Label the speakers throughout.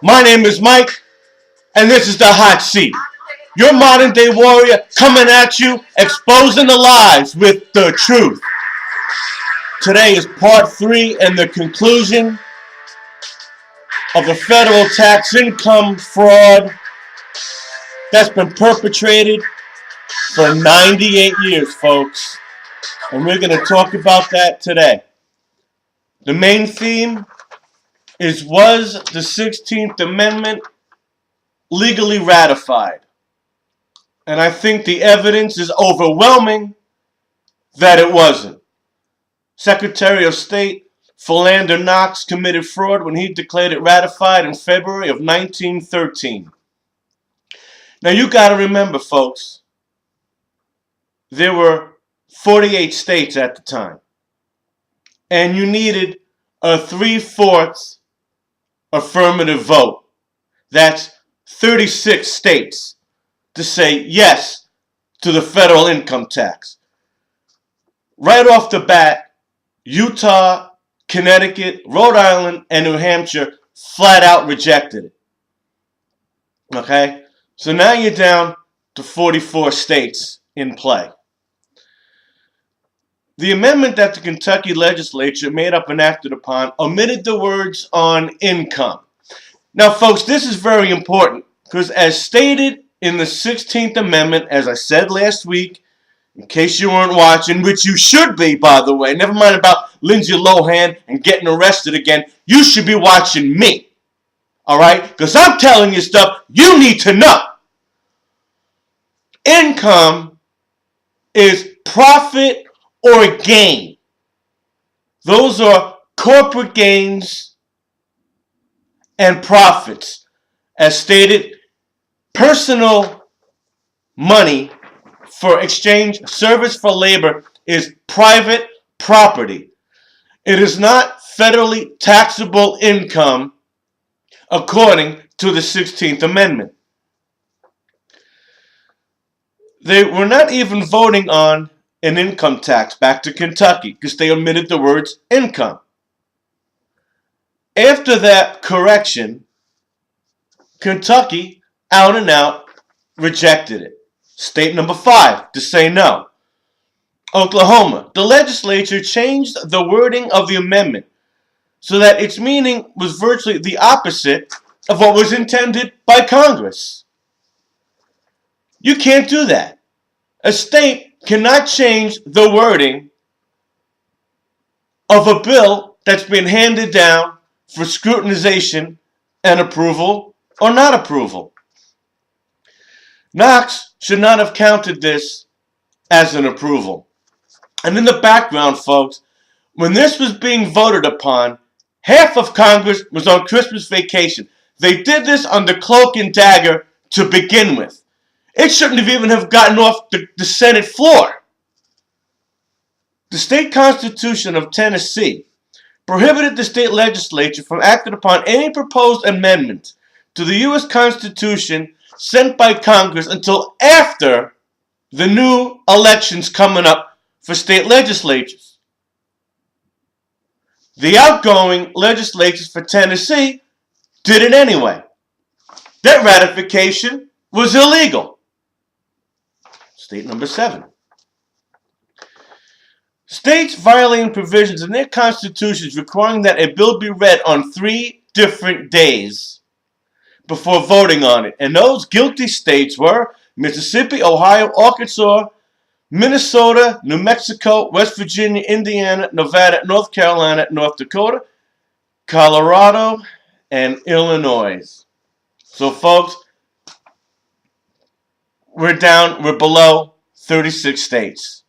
Speaker 1: My name is Mike, and this is the Hot Seat. Your modern day warrior coming at you, exposing the lies with the truth. Today is part 3 and the conclusion of the federal tax income fraud that's been perpetrated for 98 years, folks. And we're going to talk about that today. The main theme is, was the 16th Amendment legally ratified? And I think the evidence is overwhelming that it wasn't. Secretary of State Philander Knox committed fraud when he declared it ratified in February of 1913. Now you got to remember, folks, there were 48 states at the time. And you needed a 3/4 affirmative vote. That's 36 states to say yes to the federal income tax. Right off the bat, Utah, Connecticut, Rhode Island, and New Hampshire flat out rejected it. Okay? So now you're down to 44 states in play. The amendment that the Kentucky legislature made up and acted upon omitted the words on income. Now, folks, this is very important because as stated in the 16th Amendment, as I said last week, in case you weren't watching, which you should be, by the way, never mind about Lindsay Lohan and getting arrested again, you should be watching me, all right? Because I'm telling you stuff you need to know. Income is profit or gain. Those are corporate gains and profits. As stated, personal money for exchange service for labor is private property. It is not federally taxable income according to the 16th Amendment. They were not even voting on an income tax back to Kentucky because they omitted the words income. After that correction, Kentucky out and out rejected it. State number 5 to say no. Oklahoma. The legislature changed the wording of the amendment so that its meaning was virtually the opposite of what was intended by Congress. You can't do that. A state cannot change the wording of a bill that's been handed down for scrutinization and approval or not approval. Knox should not have counted this as an approval. And in the background, folks, when this was being voted upon, half of Congress was on Christmas vacation. They did this under cloak and dagger to begin with. It shouldn't have even have gotten off the Senate floor. The state constitution of Tennessee prohibited the state legislature from acting upon any proposed amendment to the U.S. Constitution sent by Congress until after the new elections coming up for state legislatures. The outgoing legislatures for Tennessee did it anyway. That ratification was illegal. State number 7. States violating provisions in their constitutions requiring that a bill be read on 3 different days before voting on it. And those guilty states were Mississippi, Ohio, Arkansas, Minnesota, New Mexico, West Virginia, Indiana, Nevada, North Carolina, North Dakota, Colorado, and Illinois. So, folks, we're below 36 states.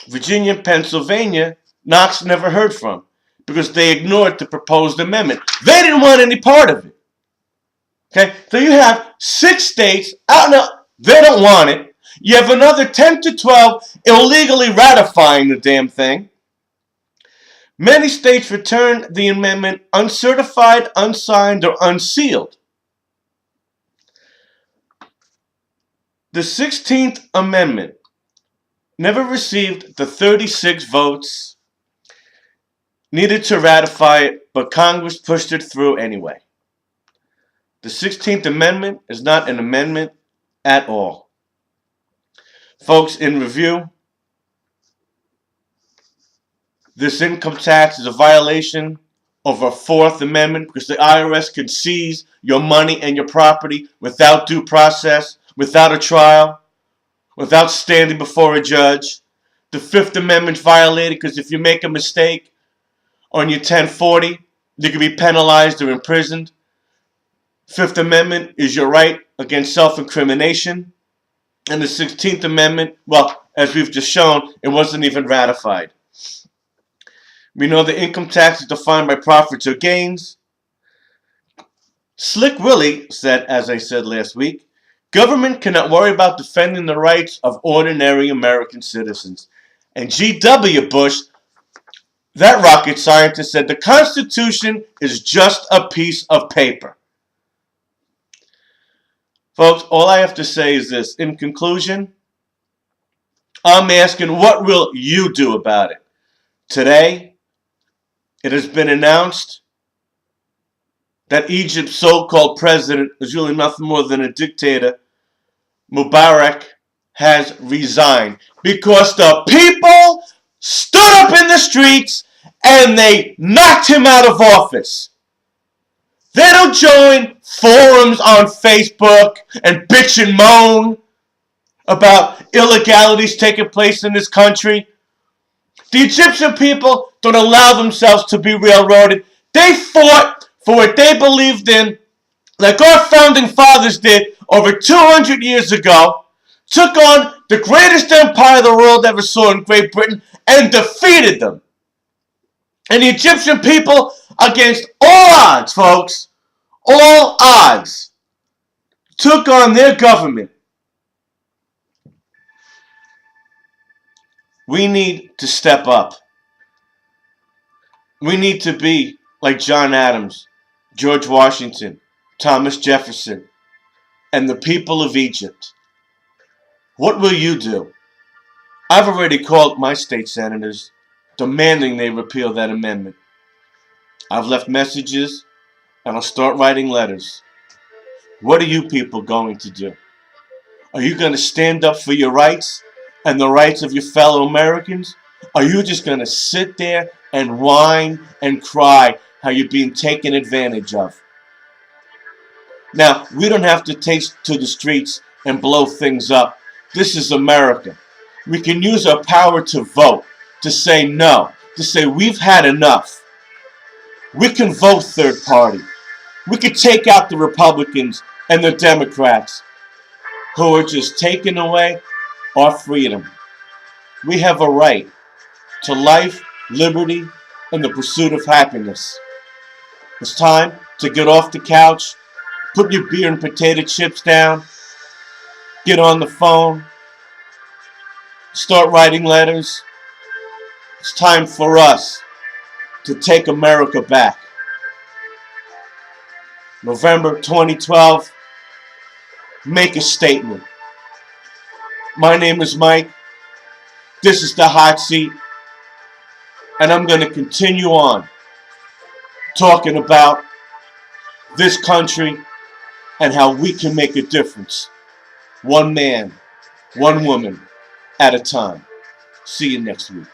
Speaker 1: Virginia and Pennsylvania, Knox never heard from because they ignored the proposed amendment. They didn't want any part of it. Okay, so you have 6 states out now, they don't want it. You have another 10 to 12 illegally ratifying the damn thing. Many states returned the amendment uncertified, unsigned, or unsealed. The 16th Amendment never received the 36 votes needed to ratify it, but Congress pushed it through anyway. The 16th Amendment is not an amendment at all. Folks, in review, this income tax is a violation of our Fourth Amendment because the IRS can seize your money and your property without due process, without a trial, without standing before a judge. The Fifth Amendment violated because if you make a mistake on your 1040, you can be penalized or imprisoned. Fifth Amendment is your right against self-incrimination. And the 16th Amendment, well, as we've just shown, it wasn't even ratified. We know the income tax is defined by profits or gains. Slick Willie said, as I said last week, government cannot worry about defending the rights of ordinary American citizens. And G.W. Bush, that rocket scientist, said the Constitution is just a piece of paper. Folks, all I have to say is this. In conclusion, I'm asking, what will you do about it? Today, it has been announced that Egypt's so-called president is really nothing more than a dictator. Mubarak has resigned because the people stood up in the streets and they knocked him out of office. They don't join forums on Facebook and bitch and moan about illegalities taking place in this country. The Egyptian people don't allow themselves to be railroaded. They fought for what they believed in, like our founding fathers did over 200 years ago, took on the greatest empire the world ever saw in Great Britain and defeated them. And the Egyptian people, against all odds, folks, all odds, took on their government. We need to step up. We need to be like John Adams, George Washington, Thomas Jefferson, and the people of Egypt. What will you do? I've already called my state senators, demanding they repeal that amendment. I've left messages, and I'll start writing letters. What are you people going to do? Are you going to stand up for your rights and the rights of your fellow Americans? Are you just going to sit there and whine and cry how you're being taken advantage of? Now, we don't have to take to the streets and blow things up. This is America. We can use our power to vote, to say no, to say we've had enough. We can vote third party. We could take out the Republicans and the Democrats who are just taking away our freedom. We have a right to life, liberty, and the pursuit of happiness. It's time to get off the couch, put your beer and potato chips down, get on the phone, start writing letters. It's time for us to take America back. November 2012, make a statement. My name is Mike. This is the Hot Seat. And I'm going to continue on talking about this country and how we can make a difference. One man, one woman at a time. See you next week.